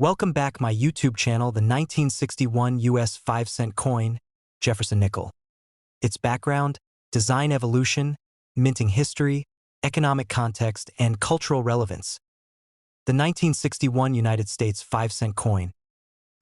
Welcome back my YouTube channel, the 1961 US 5-cent coin, Jefferson nickel. Its background, design evolution, minting history, economic context, and cultural relevance. The 1961 United States 5-cent coin.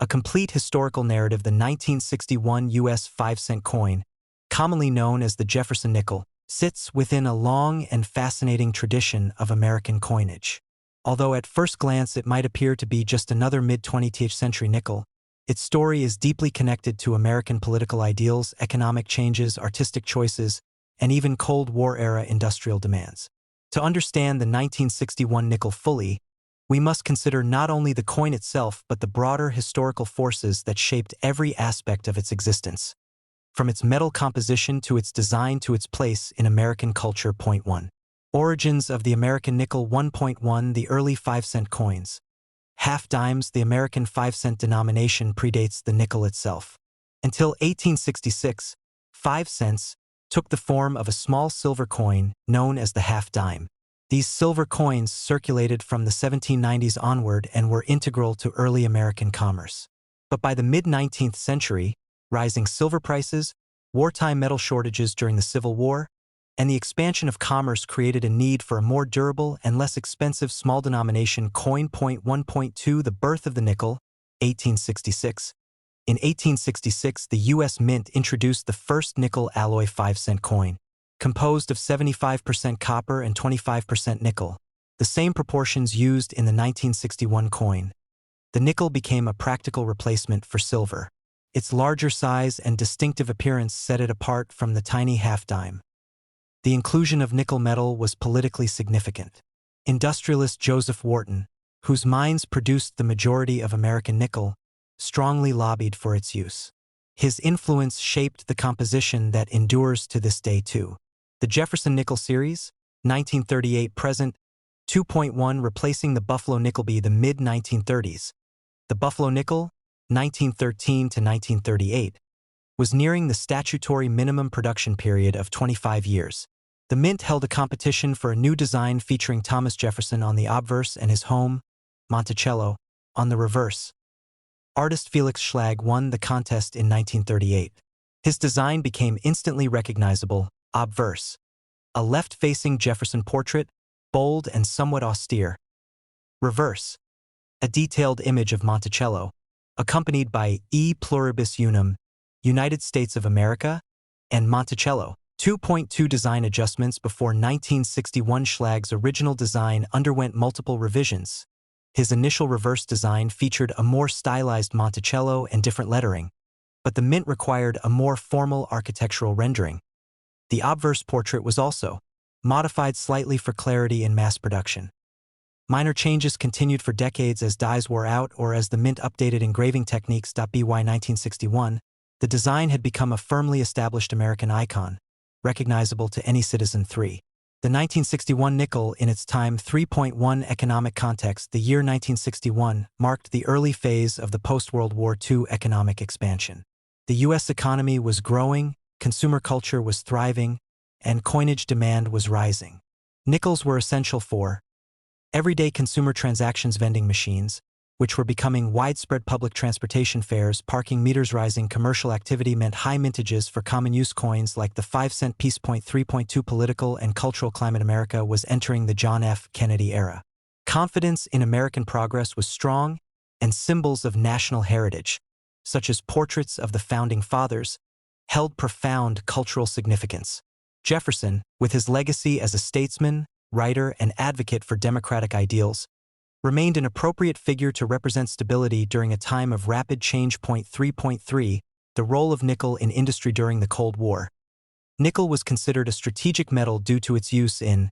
A complete historical narrative. The 1961 US 5-cent coin, commonly known as the Jefferson nickel, sits within a long and fascinating tradition of American coinage. Although at first glance it might appear to be just another mid-20th century nickel, its story is deeply connected to American political ideals, economic changes, artistic choices, and even Cold War-era industrial demands. To understand the 1961 nickel fully, we must consider not only the coin itself but the broader historical forces that shaped every aspect of its existence. From its metal composition to its design to its place in American culture. Point 1. Origins of the American nickel. 1.1 The early 5-cent coins. Half dimes. The American 5-cent denomination predates the nickel itself. Until 1866, 5 cents took the form of a small silver coin known as the half dime. These silver coins circulated from the 1790s onward and were integral to early American commerce. But by the mid-19th century, rising silver prices, wartime metal shortages during the Civil War, and the expansion of commerce created a need for a more durable and less expensive small-denomination coin. 1.2 The birth of the nickel, 1866. In 1866, the U.S. Mint introduced the first nickel alloy 5-cent coin, composed of 75% copper and 25% nickel, the same proportions used in the 1961 coin. The nickel became a practical replacement for silver. Its larger size and distinctive appearance set it apart from the tiny half-dime. The inclusion of nickel metal was politically significant. Industrialist Joseph Wharton, whose mines produced the majority of American nickel, strongly lobbied for its use. His influence shaped the composition that endures to this day too. The Jefferson nickel series, 1938-present. 2.1 Replacing the Buffalo nickel. The mid-1930s. The Buffalo nickel, 1913 to 1938, was nearing the statutory minimum production period of 25 years. The Mint held a competition for a new design featuring Thomas Jefferson on the obverse and his home, Monticello, on the reverse. Artist Felix Schlag won the contest in 1938. His design became instantly recognizable: obverse, a left-facing Jefferson portrait, bold and somewhat austere. Reverse, a detailed image of Monticello, accompanied by E pluribus unum, United States of America, and Monticello. 2.2 Design adjustments. Before 1961, Schlag's original design underwent multiple revisions. His initial reverse design featured a more stylized Monticello and different lettering, but the Mint required a more formal architectural rendering. The obverse portrait was also modified slightly for clarity in mass production. Minor changes continued for decades as dies wore out or as the Mint updated engraving techniques. By 1961, the design had become a firmly established American icon, recognizable to any citizen. 3. The 1961 nickel. In its time. 3.1 Economic context. The year 1961 marked the early phase of the post-World War II economic expansion. The U.S. economy was growing, consumer culture was thriving, and coinage demand was rising. Nickels were essential for everyday consumer transactions, vending machines, which were becoming widespread, public transportation fares, parking meters. Rising commercial activity meant high mintages for common use coins like the 5-cent piece. 3.2 Political and cultural climate. America was entering the John F. Kennedy era. Confidence in American progress was strong, and symbols of national heritage, such as portraits of the Founding Fathers, held profound cultural significance. Jefferson, with his legacy as a statesman, writer, and advocate for democratic ideals, remained an appropriate figure to represent stability during a time of rapid change. 3.3 The role of nickel in industry during the Cold War. Nickel was considered a strategic metal due to its use in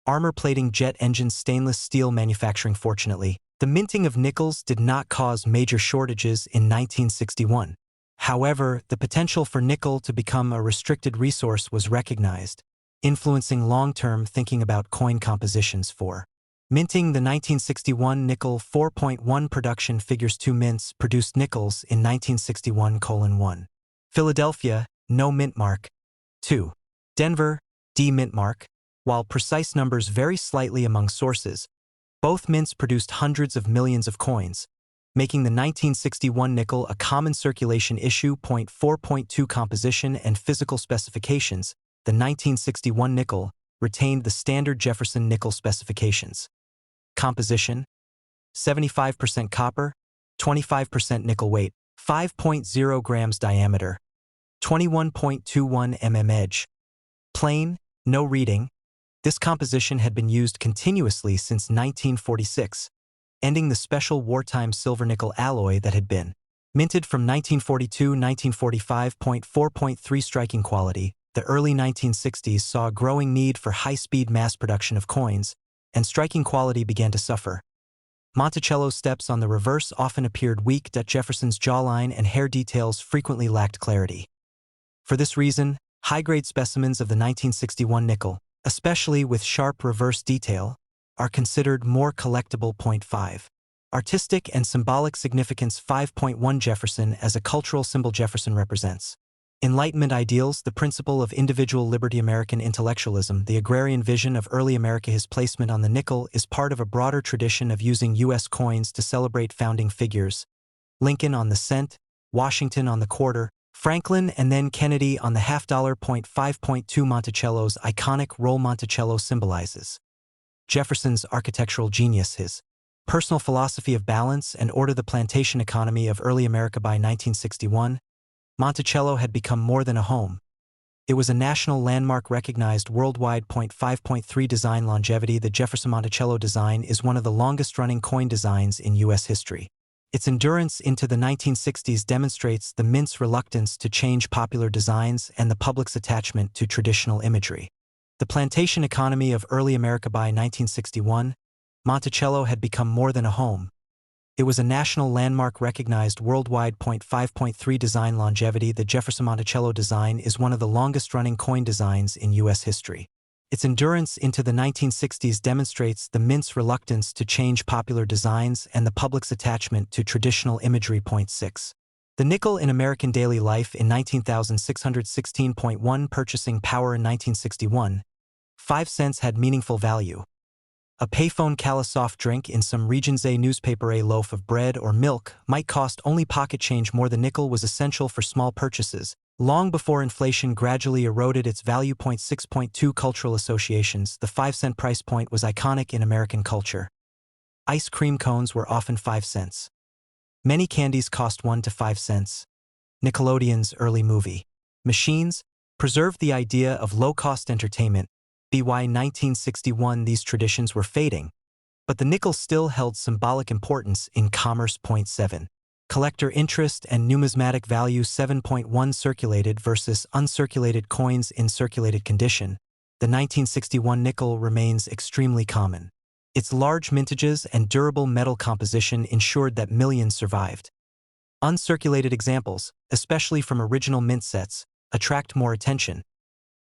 armor plating, jet engines, stainless steel manufacturing. Fortunately, the minting of nickels did not cause major shortages in 1961. However, the potential for nickel to become a restricted resource was recognized, influencing long-term thinking about coin compositions. 4. Minting. The 1961 nickel. 4.1 Production figures. 2 mints produced nickels in 1961:1. Philadelphia, no mint mark. 2. Denver, D mint mark. While precise numbers vary slightly among sources, both mints produced hundreds of millions of coins, making the 1961 nickel a common circulation issue. 4.2 Composition and physical specifications. The 1961 nickel retained the standard Jefferson nickel specifications. Composition: 75% copper, 25% nickel weight, 5.0 grams diameter, 21.21 mm edge. Plain, no reading. This composition had been used continuously since 1946, ending the special wartime silver-nickel alloy that had been minted from 1942-1945. 4.3 Striking quality. The early 1960s saw a growing need for high-speed mass production of coins, and striking quality began to suffer. Monticello's steps on the reverse often appeared weak. Jefferson's jawline and hair details frequently lacked clarity. For this reason, high-grade specimens of the 1961 nickel, especially with sharp reverse detail, are considered more collectible. 5. Artistic and symbolic significance. 5.1 Jefferson as a cultural symbol. Jefferson represents Enlightenment ideals, the principle of individual liberty, American intellectualism, the agrarian vision of early America. His placement on the nickel is part of a broader tradition of using U.S. coins to celebrate founding figures: Lincoln on the cent, Washington on the quarter, Franklin and then Kennedy on the half-dollar. 5.2 Monticello's iconic role. Monticello symbolizes Jefferson's architectural genius, his personal philosophy of balance and order. The plantation economy of early America. By 1961, Monticello had become more than a home. It was a national landmark recognized worldwide. 5.3 Design longevity. The Jefferson Monticello design is one of the longest-running coin designs in U.S. history. Its endurance into the 1960s demonstrates the mint's reluctance to change popular designs and the public's attachment to traditional imagery. The plantation economy of early America. By 1961, Monticello had become more than a home. It was a national landmark recognized worldwide. 5.3 Design longevity. The Jefferson Monticello design is one of the longest-running coin designs in U.S. history. Its endurance into the 1960s demonstrates the mint's reluctance to change popular designs and the public's attachment to traditional imagery. 6. The nickel in American daily life. In 19,616.1 purchasing power. In 1961, 5 cents had meaningful value. A payphone calla soft drink in some regions. A newspaper. A loaf of bread or milk might cost only pocket change. More. The nickel was essential for small purchases, long before inflation gradually eroded its value. 6.2 Cultural associations. The 5-cent price point was iconic in American culture. Ice cream cones were often 5 cents. Many candies cost 1 to 5 cents. Nickelodeon's early movie machines preserved the idea of low-cost entertainment. By 1961, these traditions were fading, but the nickel still held symbolic importance in commerce. 7. Collector interest and numismatic value. 7.1 Circulated versus uncirculated coins. In circulated condition, the 1961 nickel remains extremely common. Its large mintages and durable metal composition ensured that millions survived. Uncirculated examples, especially from original mint sets, attract more attention.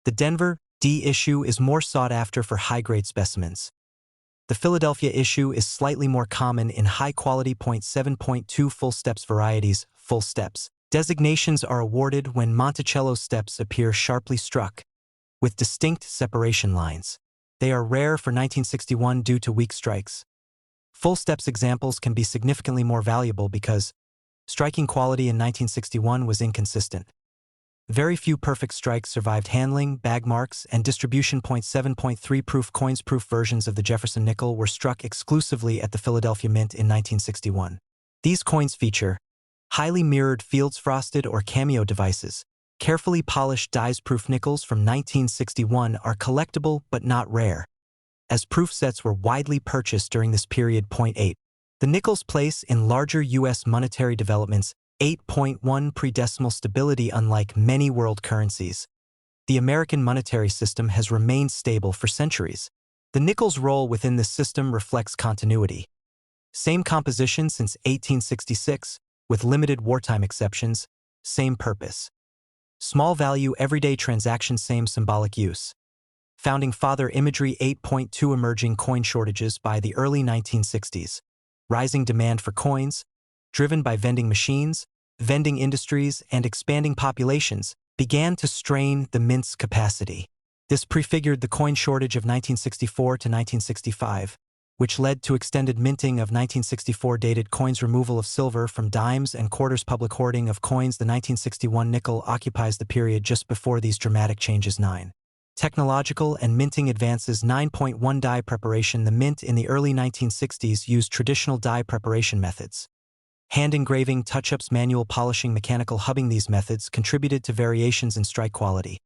The Denver D issue is more sought after for high-grade specimens. The Philadelphia issue is slightly more common in high-quality. 7.2 Full steps varieties. Full steps designations are awarded when Monticello steps appear sharply struck, with distinct separation lines. They are rare for 1961 due to weak strikes. Full steps examples can be significantly more valuable because striking quality in 1961 was inconsistent. Very few perfect strikes survived handling, bag marks, and distribution. 7.3 Proof coins. Proof versions of the Jefferson nickel were struck exclusively at the Philadelphia Mint in 1961. These coins feature highly mirrored fields frosted or cameo devices. Carefully polished dies-proof nickels from 1961 are collectible but not rare, as proof sets were widely purchased during this period. 8. The nickel's place in larger U.S. monetary developments. 8.1 Pre-decimal stability. Unlike many world currencies, the American monetary system has remained stable for centuries. The nickel's role within this system reflects continuity. Same composition since 1866, with limited wartime exceptions. Same purpose. Small value everyday transactions. Same symbolic use. Founding father imagery. 8.2 Emerging coin shortages. By the early 1960s, rising demand for coins, driven by vending machines, vending industries, and expanding populations, began to strain the mint's capacity. This prefigured the coin shortage of 1964 to 1965, which led to extended minting of 1964 dated coins, removal of silver from dimes and quarters, public hoarding of coins. The 1961 nickel occupies the period just before these dramatic changes. 9. Technological and minting advances. 9.1 Die preparation. The mint in the early 1960s used traditional die preparation methods. Hand engraving, touch-ups, manual polishing, mechanical hubbing. These methods contributed to variations in strike quality,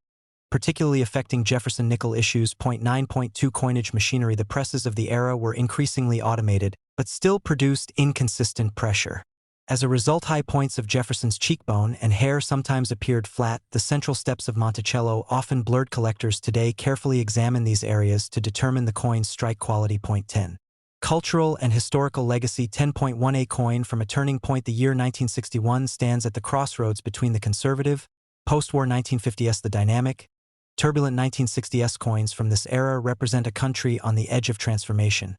particularly affecting Jefferson nickel issues. 9.2 Coinage machinery. The presses of the era were increasingly automated, but still produced inconsistent pressure. As a result, high points of Jefferson's cheekbone and hair sometimes appeared flat. The central steps of Monticello often blurred. Collectors today carefully examine these areas to determine the coin's strike quality. 10. Cultural and historical legacy. 10.1 A coin from a turning point. The year 1961 stands at the crossroads between the conservative, post-war 1950s. The dynamic, turbulent 1960s coins from this era represent a country on the edge of transformation.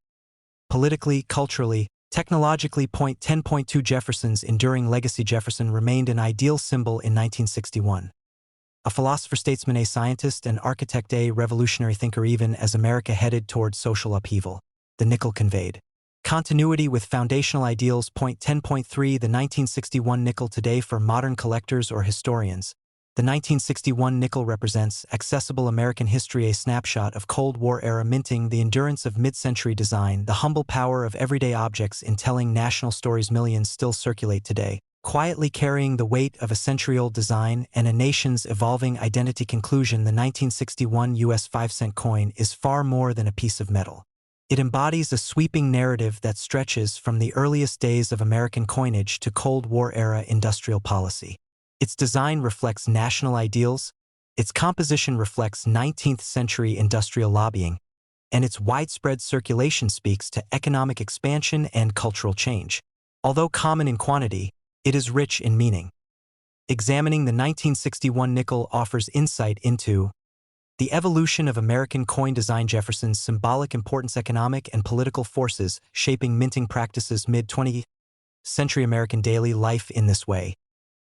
Politically, culturally, technologically. 10.2 Jefferson's enduring legacy. Jefferson remained an ideal symbol in 1961. A philosopher, statesman, a scientist, and architect, a revolutionary thinker. Even as America headed toward social upheaval, the nickel conveyed continuity with foundational ideals. 10.3 The 1961 nickel today for modern collectors or historians. The 1961 nickel represents accessible American history, a snapshot of Cold War-era minting, the endurance of mid-century design, the humble power of everyday objects in telling national stories. Millions still circulate today, quietly carrying the weight of a century-old design and a nation's evolving identity. Conclusion: the 1961 U.S. 5-cent coin is far more than a piece of metal. It embodies a sweeping narrative that stretches from the earliest days of American coinage to Cold War-era industrial policy. Its design reflects national ideals, its composition reflects 19th-century industrial lobbying, and its widespread circulation speaks to economic expansion and cultural change. Although common in quantity, it is rich in meaning. Examining the 1961 nickel offers insight into the evolution of American coin design, Jefferson's symbolic importance, economic and political forces shaping minting practices, mid-20th century American daily life. In this way,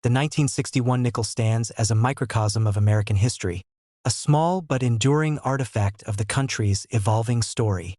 the 1961 nickel stands as a microcosm of American history, a small but enduring artifact of the country's evolving story.